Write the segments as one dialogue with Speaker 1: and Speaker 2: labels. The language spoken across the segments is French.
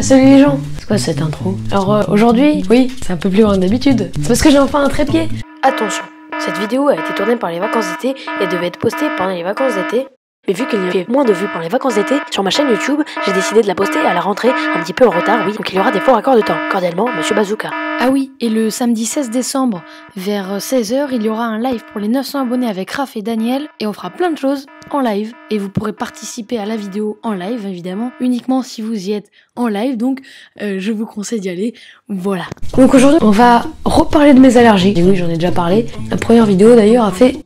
Speaker 1: Salut les gens. C'est quoi cette intro? Alors aujourd'hui, oui, c'est un peu plus loin que d'habitude. C'est parce que j'ai enfin un trépied.
Speaker 2: Attention, cette vidéo a été tournée par les vacances d'été et devait être postée pendant les vacances d'été. Mais vu qu'il y avait moins de vues pendant les vacances d'été, sur ma chaîne YouTube, j'ai décidé de la poster à la rentrée, un petit peu en retard, oui, donc il y aura des faux raccords de temps. Cordialement, Monsieur Bazooka.
Speaker 3: Ah oui, et le samedi 16 décembre, vers 16h, il y aura un live pour les 900 abonnés avec Raph et Daniel, et on fera plein de choses en live, et vous pourrez participer à la vidéo en live, évidemment, uniquement si vous y êtes en live, donc je vous conseille d'y aller, voilà.
Speaker 1: Donc aujourd'hui, on va reparler de mes allergies. Et oui, j'en ai déjà parlé. La première vidéo d'ailleurs a fait...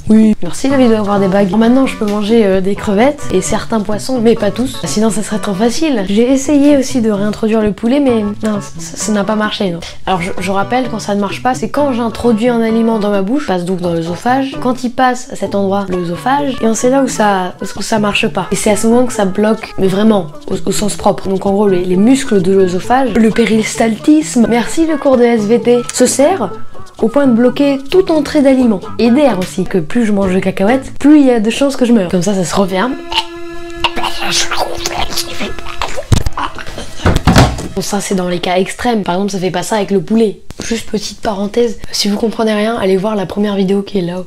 Speaker 1: Oui, merci David d'avoir des bagues. Maintenant je peux manger des crevettes et certains poissons, mais pas tous, sinon ça serait trop facile. J'ai essayé aussi de réintroduire le poulet, mais non, ça n'a pas marché. Non. Alors je rappelle, quand ça ne marche pas, c'est quand j'introduis un aliment dans ma bouche, passe donc dans l'œsophage, quand il passe à cet endroit, l'œsophage, et c'est là où ça marche pas. Et c'est à ce moment que ça bloque, mais vraiment, au sens propre. Donc en gros, les muscles de l'œsophage, le péristaltisme, merci le cours de SVT, se serre au point de bloquer toute entrée d'aliments. Et d'air aussi, que plus je mange de cacahuètes, plus il y a de chances que je meure. Comme ça se referme. Bon, ça c'est dans les cas extrêmes, par exemple ça fait pas ça avec le poulet. Juste petite parenthèse, si vous comprenez rien, allez voir la première vidéo qui est là-haut.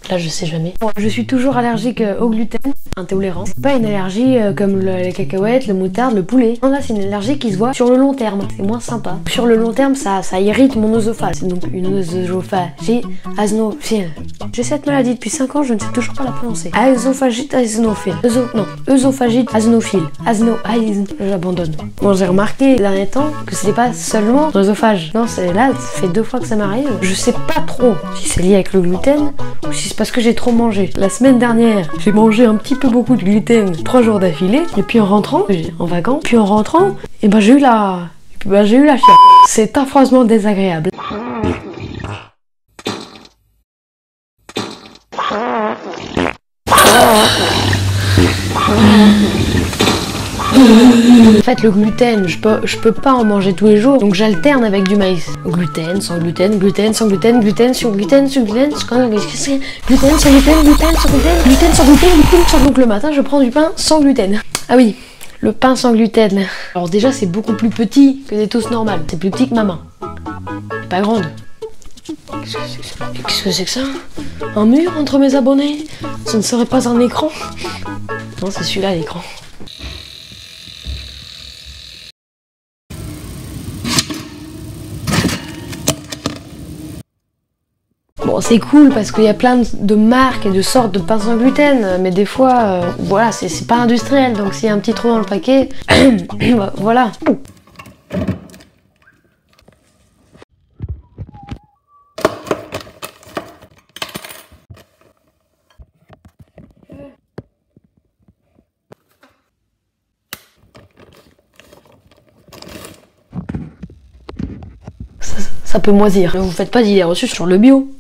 Speaker 1: Là je sais jamais. Bon, je suis toujours allergique au gluten, intolérant. C'est pas une allergie comme les cacahuètes, le moutarde, le poulet. Non, là c'est une allergie qui se voit sur le long terme. C'est moins sympa. Sur le long terme ça irrite mon œsophage. C'est donc une œsophagie asnophile. J'ai cette maladie depuis 5 ans, je ne sais toujours pas la prononcer. Œsophagite asnophile. Œsophagite asnophile. J'abandonne. Bon, j'ai remarqué ces derniers temps que c'était pas seulement l'œsophage. Non, c'est là, ça fait 2 fois que ça m'arrive. Je sais pas trop si c'est lié avec le gluten ou si c'est parce que j'ai trop mangé. La semaine dernière, j'ai mangé un petit peu beaucoup de gluten 3 jours d'affilée, et puis en rentrant, en vacances, puis en rentrant, et ben j'ai eu la fièvre. C'est affreusement désagréable. En fait, le gluten, je peux pas en manger tous les jours, donc j'alterne avec du maïs. Gluten, sans gluten, gluten, sans gluten, gluten, sur gluten, sur gluten, gluten, sans gluten, gluten, sans gluten, gluten, sans gluten, sans... Donc le matin, je prends du pain sans gluten. Ah oui, le pain sans gluten. Alors déjà, c'est beaucoup plus petit que des toasts normales. C'est plus petit que ma main. Pas grande. Qu'est-ce que c'est que ça? Un mur entre mes abonnés? Ce ne serait pas un écran? Non, c'est celui-là l'écran. Bon, c'est cool parce qu'il y a plein de marques et de sortes de pain sans gluten, mais des fois, voilà, c'est pas industriel, donc s'il y a un petit trou dans le paquet, bah, voilà. Ça peut moisir. Ne vous faites pas d'idées reçues sur le bio.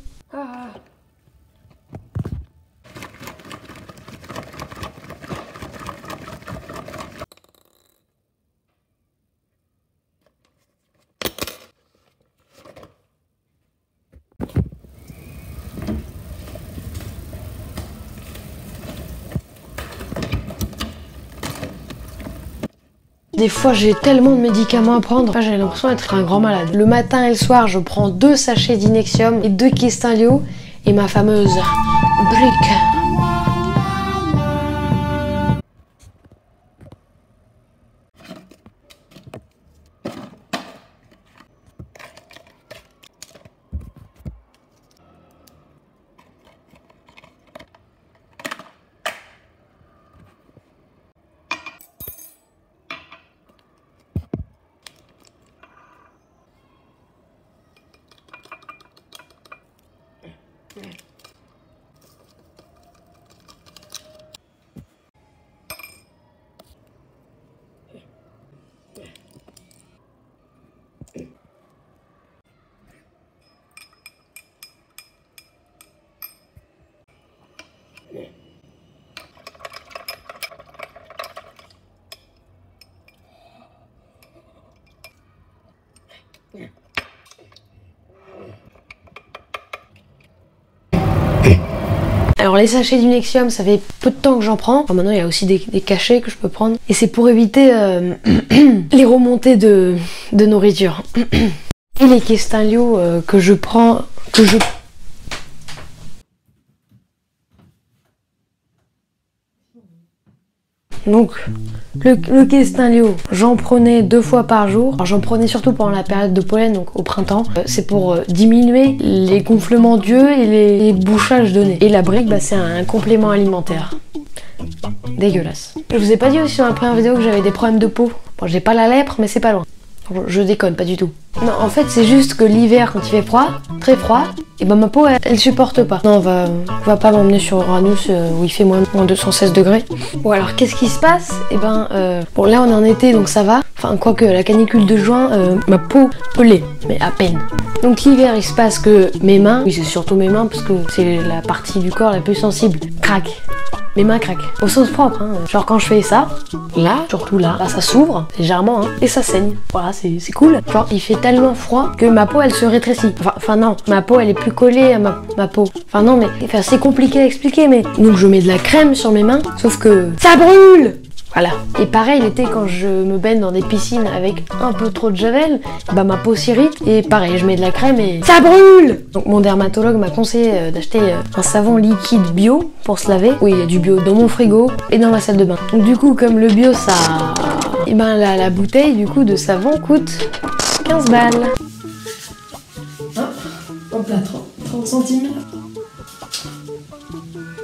Speaker 1: Des fois, j'ai tellement de médicaments à prendre, j'ai l'impression d'être un grand malade. Le matin et le soir, je prends 2 sachets d'Inexium et 2 Kistinlio et ma fameuse brique. Alors les sachets du Nexium, ça fait peu de temps que j'en prends. Alors maintenant, il y a aussi des cachets que je peux prendre. Et c'est pour éviter les remontées de nourriture. Et les Questinlio que je prends... Donc, le Questinlio, j'en prenais 2 fois par jour. Alors, j'en prenais surtout pendant la période de pollen, donc au printemps. C'est pour diminuer les gonflements d'yeux et les bouchages de nez. Et la brique, c'est un complément alimentaire. Dégueulasse. Je vous ai pas dit aussi dans la première vidéo que j'avais des problèmes de peau. Bon, j'ai pas la lèpre, mais c'est pas loin. Je déconne, pas du tout. Non, en fait, c'est juste que l'hiver, quand il fait froid, très froid, et ma peau, elle supporte pas. Non, on va pas m'emmener sur Uranus où il fait moins 216 degrés. Bon, alors, qu'est-ce qui se passe? Bon, là, on est en été, donc ça va. Enfin, quoique, la canicule de juin, ma peau pelait, mais à peine. Donc, l'hiver, il se passe que mes mains, oui, c'est surtout mes mains, parce que c'est la partie du corps la plus sensible, craquent. Mes mains craquent. Au sens propre, hein. Genre quand je fais ça, là, surtout là, ça s'ouvre légèrement, hein, et ça saigne. Voilà, c'est cool. Genre il fait tellement froid que ma peau elle se rétrécit. Enfin non, ma peau elle est plus collée à ma peau. Enfin non mais, c'est compliqué à expliquer mais. Donc je mets de la crème sur mes mains, sauf que ça brûle. Voilà. Et pareil, l'été, quand je me baigne dans des piscines avec un peu trop de javel, ma peau s'irrite. Et pareil, je mets de la crème et ça brûle. Donc mon dermatologue m'a conseillé d'acheter un savon liquide bio pour se laver. Oui, il y a du bio dans mon frigo et dans ma salle de bain. Donc du coup, comme le bio, ça... Et la bouteille, du coup, de savon coûte 15 balles. Hop là, 30 centimes.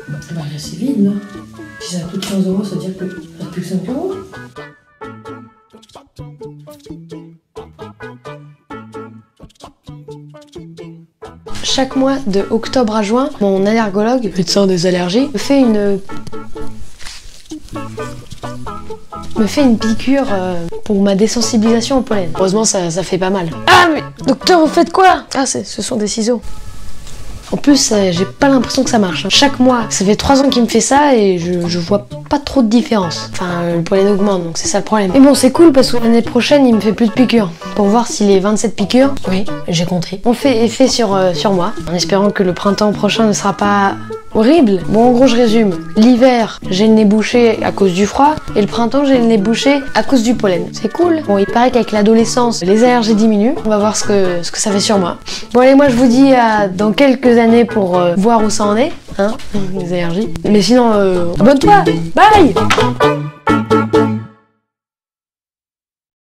Speaker 1: Là, c'est vide, là. Si ça coûte 15 €, ça veut dire que ça n'a plus que 5 €. Chaque mois, de octobre à juin, mon allergologue, médecin des allergies, me fait une piqûre pour ma désensibilisation au pollen. Heureusement, ça fait pas mal. Ah, mais docteur, vous faites quoi? Ah, ce sont des ciseaux. En plus, j'ai pas l'impression que ça marche. Chaque mois, ça fait 3 ans qu'il me fait ça et je vois pas trop de différence. Enfin, le pollen augmente, donc c'est ça le problème. Mais bon, c'est cool parce que l'année prochaine, il me fait plus de piqûres. Pour voir si les 27 piqûres, oui, j'ai compté, ont fait effet sur moi. En espérant que le printemps prochain ne sera pas horrible. Bon, en gros, je résume. L'hiver, j'ai le nez bouché à cause du froid. Et le printemps, j'ai le nez bouché à cause du pollen. C'est cool. Bon, il paraît qu'avec l'adolescence, les allergies diminuent. On va voir ce que ça fait sur moi. Bon, allez, moi, je vous dis à dans quelques années pour voir où ça en est. Hein, les allergies. Mais sinon, abonne-toi. Bye!